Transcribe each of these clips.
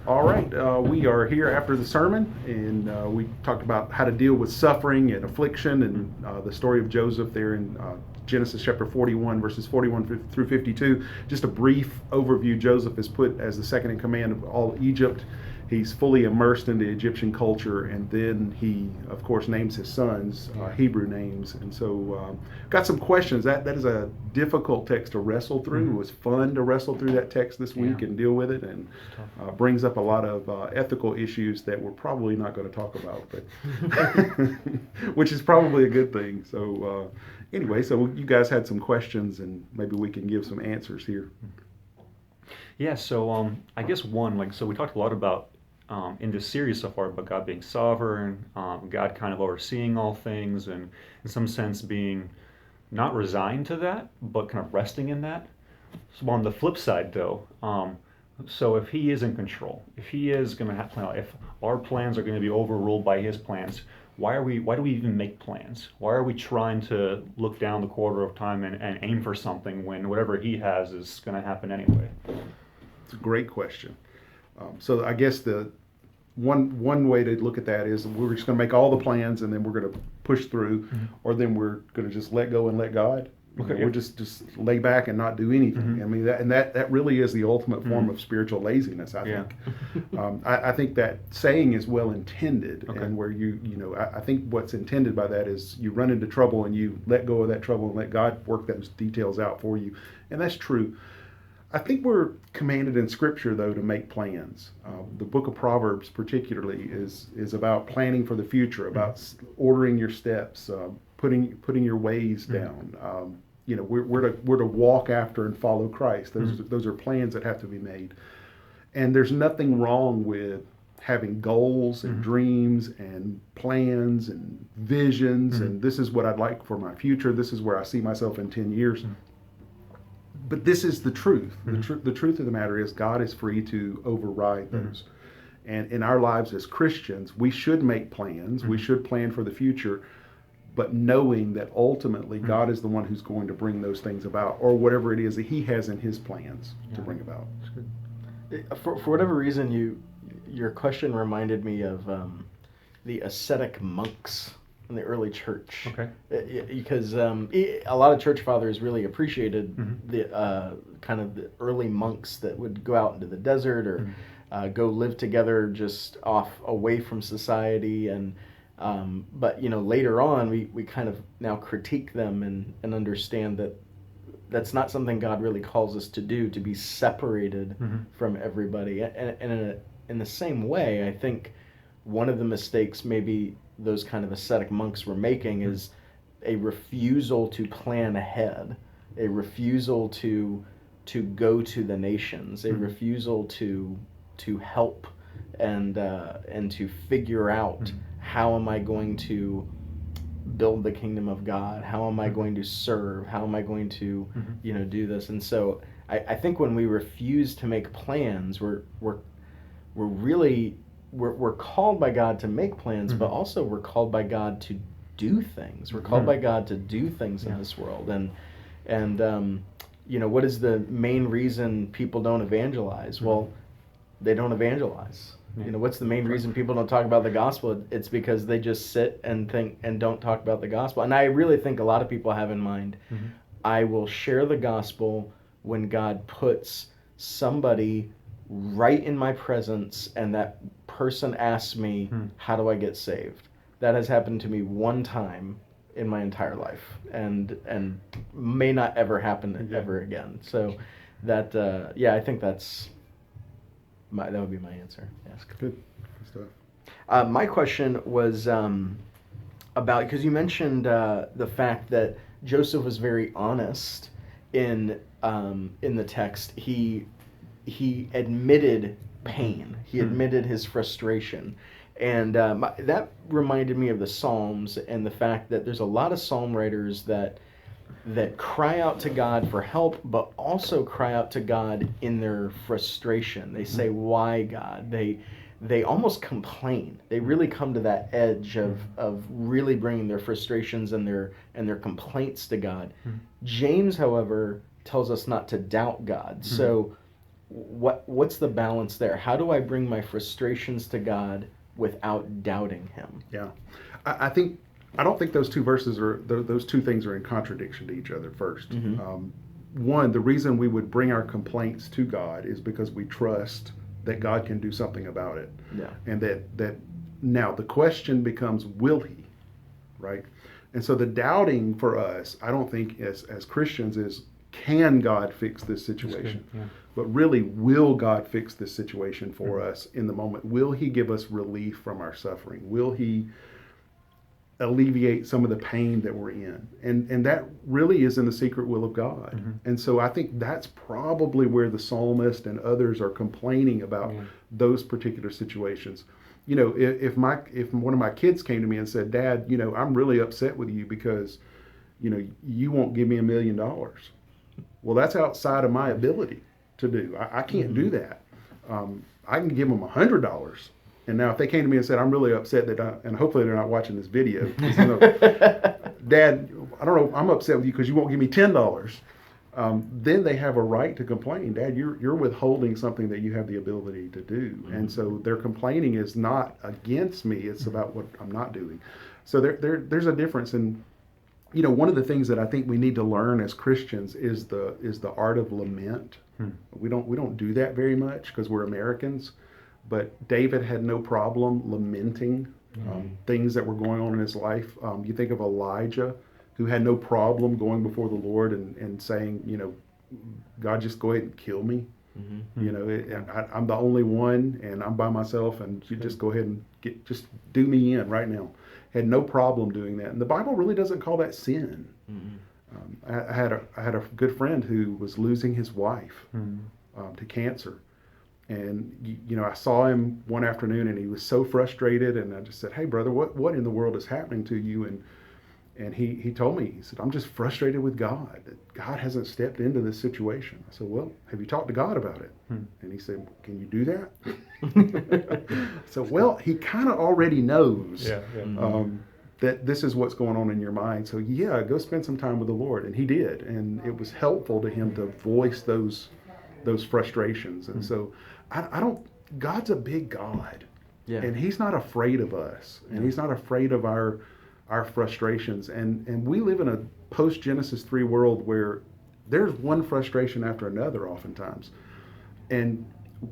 All right, we are here after the sermon, and we talked about how to deal with suffering and affliction, and the story of Joseph there in Genesis chapter 41, verses 41 through 52. Just a brief overview. Joseph is put as the second in command of all Egypt. He's fully immersed into Egyptian culture, and then he, of course, names his sons Hebrew names. And so, got some questions. That is a difficult text to wrestle through. It was fun to wrestle through that text this week and deal with it, and brings up a lot of ethical issues that we're probably not going to talk about, but which is probably a good thing. So, anyway, so you guys had some questions, and maybe we can give some answers here. Yeah, so I guess so we talked a lot about in this series so far about God being sovereign, God kind of overseeing all things, and in some sense being not resigned to that, but kind of resting in that. So on the flip side, though, so if He is in control, if He is going to have plan, if our plans are going to be overruled by His plans, why do we even make plans? Why are we trying to look down the quarter of time and aim for something when whatever He has is going to happen anyway? It's a great question. So I guess the one way to look at that is we're just going to make all the plans and then we're going to push through, or then we're going to just let go and let God. Okay. We'll just lay back and not do anything. I mean, that really is the ultimate form of spiritual laziness, I think. I think that saying is well intended, and where I think what's intended by that is you run into trouble and you let go of that trouble and let God work those details out for you, and that's true. I think we're commanded in Scripture, though, to make plans. The book of Proverbs, particularly, is about planning for the future, about ordering your steps, putting your ways down. We're to walk after and follow Christ. Those are plans that have to be made. And there's nothing wrong with having goals and dreams and plans and visions, and this is what I'd like for my future. This is where I see myself in 10 years. But this is the truth. The truth of the matter is God is free to override those. And in our lives as Christians, we should make plans. We should plan for the future, but knowing that ultimately God is the one who's going to bring those things about, or whatever it is that He has in His plans to bring about. For whatever reason, your question reminded me of the ascetic monks in the early church. Okay. Because a lot of church fathers really appreciated the kind of the early monks that would go out into the desert or go live together just off away from society, and but later on we kind of now critique them and understand that that's not something God really calls us to do, to be separated from everybody. And in the same way, I think one of the mistakes maybe those kind of ascetic monks were making is a refusal to plan ahead, a refusal to go to the nations, a refusal to help and to figure out how am I going to build the kingdom of God, how am I going to serve, how am I going to do this. And so I think when we refuse to make plans, we're called by God to make plans, but also we're called by God to do things. We're called by God to do things in this world. And what is the main reason people don't evangelize? Well, they don't evangelize. What's the main reason people don't talk about the gospel? It's because they just sit and think and don't talk about the gospel. And I really think a lot of people have in mind, I will share the gospel when God puts somebody right in my presence and that person asks me, how do I get saved? That has happened to me one time in my entire life, and may not ever happen ever again. So that I think that would be my answer. Yes. Good stuff. My question was about, because you mentioned the fact that Joseph was very honest in the text. He admitted pain. He admitted his frustration. And that reminded me of the Psalms and the fact that there's a lot of psalm writers that cry out to God for help, but also cry out to God in their frustration. They say, why, God? They almost complain. They really come to that edge of really bringing their frustrations and their complaints to God. James, however, tells us not to doubt God. So what's the balance there? How do I bring my frustrations to God without doubting Him? Yeah, I don't think those two things are in contradiction to each other. First, one, the reason we would bring our complaints to God is because we trust that God can do something about it. Yeah. And that now the question becomes, will He? Right? And so the doubting for us, I don't think as Christians is, can God fix this situation? Yeah. But really, will God fix this situation for us in the moment? Will He give us relief from our suffering? Will He alleviate some of the pain that we're in? And that really is in the secret will of God. And so I think that's probably where the psalmist and others are complaining about those particular situations. You know, if one of my kids came to me and said, Dad, you know, I'm really upset with you because, you know, you won't give me $1 million. Well, that's outside of my ability to do. I can't do that. I can give them $100. And now if they came to me and said, I'm really upset and hopefully they're not watching this video, you know, Dad, I don't know, I'm upset with you because you won't give me $10. Then they have a right to complain. Dad, you're withholding something that you have the ability to do. And so their complaining is not against me, it's about what I'm not doing. So there's a difference. And you know, one of the things that I think we need to learn as Christians is the art of lament. We don't do that very much because we're Americans. But David had no problem lamenting things that were going on in his life. You think of Elijah, who had no problem going before the Lord and saying, you know, God, just go ahead and kill me. You know, I'm the only one, and I'm by myself, and you just go ahead and just do me in right now. Had no problem doing that, and the Bible really doesn't call that sin. I had a good friend who was losing his wife to cancer. And, you know, I saw him one afternoon and he was so frustrated, and I just said, hey, brother, what in the world is happening to you? And he told me, he said, I'm just frustrated with God, that God hasn't stepped into this situation. I said, well, have you talked to God about it? And he said, can you do that? So, well, he kind of already knows that this is what's going on in your mind. So, yeah, go spend some time with the Lord. And he did. And it was helpful to him to voice those frustrations. And so God's a big God, and He's not afraid of us, and He's not afraid of our frustrations. And we live in a post-Genesis 3 world where there's one frustration after another oftentimes. And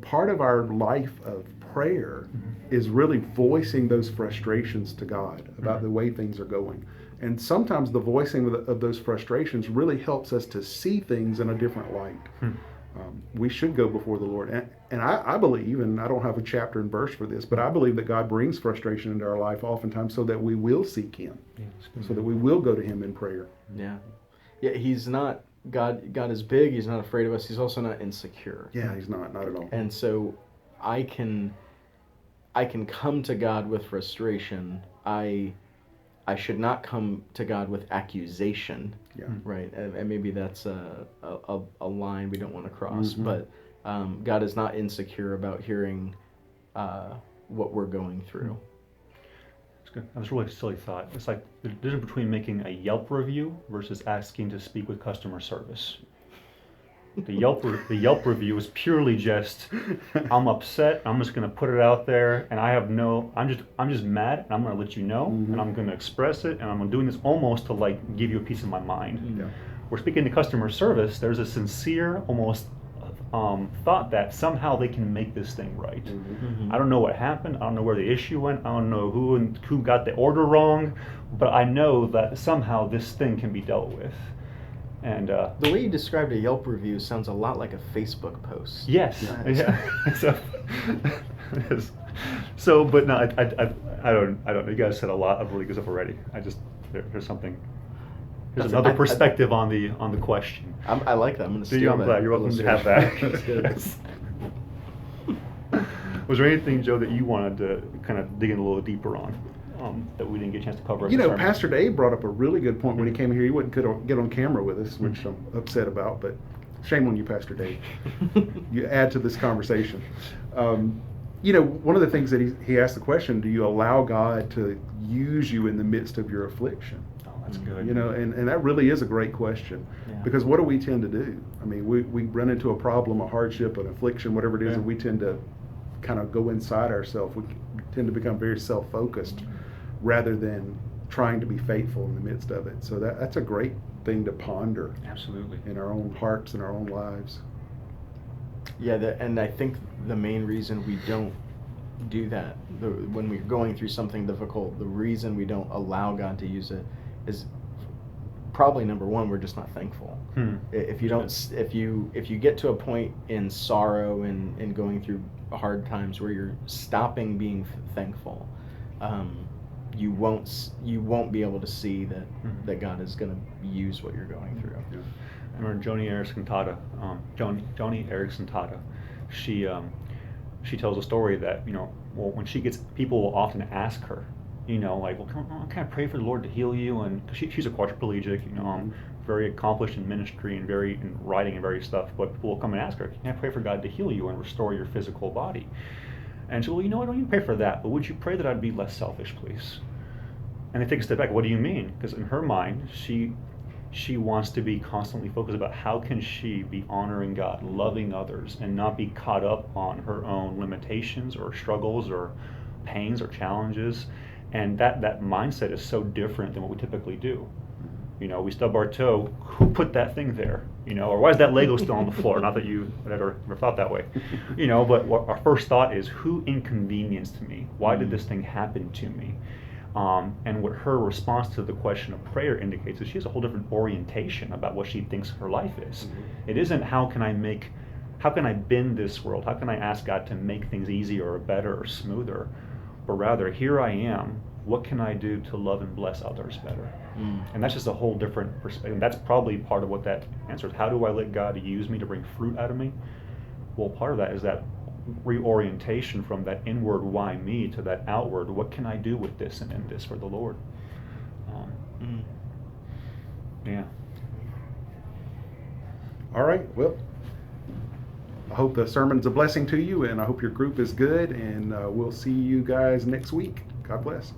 part of our life of prayer is really voicing those frustrations to God about the way things are going. And sometimes the voicing of those frustrations really helps us to see things in a different light. We should go before the Lord. And I believe, and I don't have a chapter and verse for this, but I believe that God brings frustration into our life oftentimes so that we will seek Him, so that we will go to Him in prayer. Yeah. He's not, God is big, He's not afraid of us, He's also not insecure. Yeah, He's not at all. And so I can come to God with frustration. I should not come to God with accusation, right? And maybe that's a line we don't want to cross. But God is not insecure about hearing what we're going through. That's good. That was a really silly thought. It's like the difference between making a Yelp review versus asking to speak with customer service. The Yelp review is purely just, I'm upset, I'm just going to put it out there, and I'm just mad, and I'm going to let you know, and I'm going to express it, and I'm doing this almost to like give you a piece of my mind. We're speaking to customer service, there's a sincere, almost thought that somehow they can make this thing right. I don't know what happened, I don't know where the issue went, I don't know who got the order wrong, but I know that somehow this thing can be dealt with. And the way you described a Yelp review sounds a lot like a Facebook post. Yes. So, but no, I don't know. You guys said a lot of really good stuff already. Here's another perspective on the question. I like that. I'm going to steal that. I'm glad. You're welcome to have that. That's good. Yes. Was there anything, Joe, that you wanted to kind of dig in a little deeper on? That we didn't get a chance to cover. You know, Pastor Dave brought up a really good point when he came here. He wouldn't get on camera with us, which I'm upset about, but shame on you, Pastor Dave. You add to this conversation. You know, one of the things that he asked the question, do you allow God to use you in the midst of your affliction? Oh, That's good. You know, and that really is a great question. Yeah. Because what do we tend to do? I mean, we run into a problem, a hardship, an affliction, whatever it is, and we tend to kind of go inside ourselves. We tend to become very self-focused rather than trying to be faithful in the midst of it. So that's a great thing to ponder. Absolutely. In our own hearts and our own lives. Yeah, and I think the main reason we don't do that, when we're going through something difficult, the reason we don't allow God to use it is probably number one, we're just not thankful. If you don't, if you get to a point in sorrow and going through hard times where you're stopping being thankful, you won't be able to see that God is going to use what you're going through. Yeah. I remember Joni Eareckson Tada. She tells a story that, well, when she gets, people will often ask her, like, well, can I pray for the Lord to heal you? And she's a quadriplegic, very accomplished in ministry and very in writing and various stuff. But people will come and ask her, can I pray for God to heal you and restore your physical body? And she, well, I don't even pray for that, but would you pray that I'd be less selfish, please? And they take a step back. What do you mean? Because in her mind, she wants to be constantly focused about how can she be honoring God, loving others, and not be caught up on her own limitations or struggles or pains or challenges. And that mindset is so different than what we typically do. We stub our toe. Who put that thing there? Or why is that Lego still on the floor? Not that you had ever thought that way. But what our first thought is, who inconvenienced me? Why did this thing happen to me? And what her response to the question of prayer indicates is she has a whole different orientation about what she thinks her life is. It isn't how can I bend this world? How can I ask God to make things easier or better or smoother? But rather, here I am. What can I do to love and bless others better? And that's just a whole different perspective. And that's probably part of what that answers. How do I let God use me to bring fruit out of me? Well, part of that is that reorientation from that inward why me to that outward what can I do with this and in this for the Lord. Yeah. All right. Well, I hope the sermon's a blessing to you, and I hope your group is good, and we'll see you guys next week. God bless.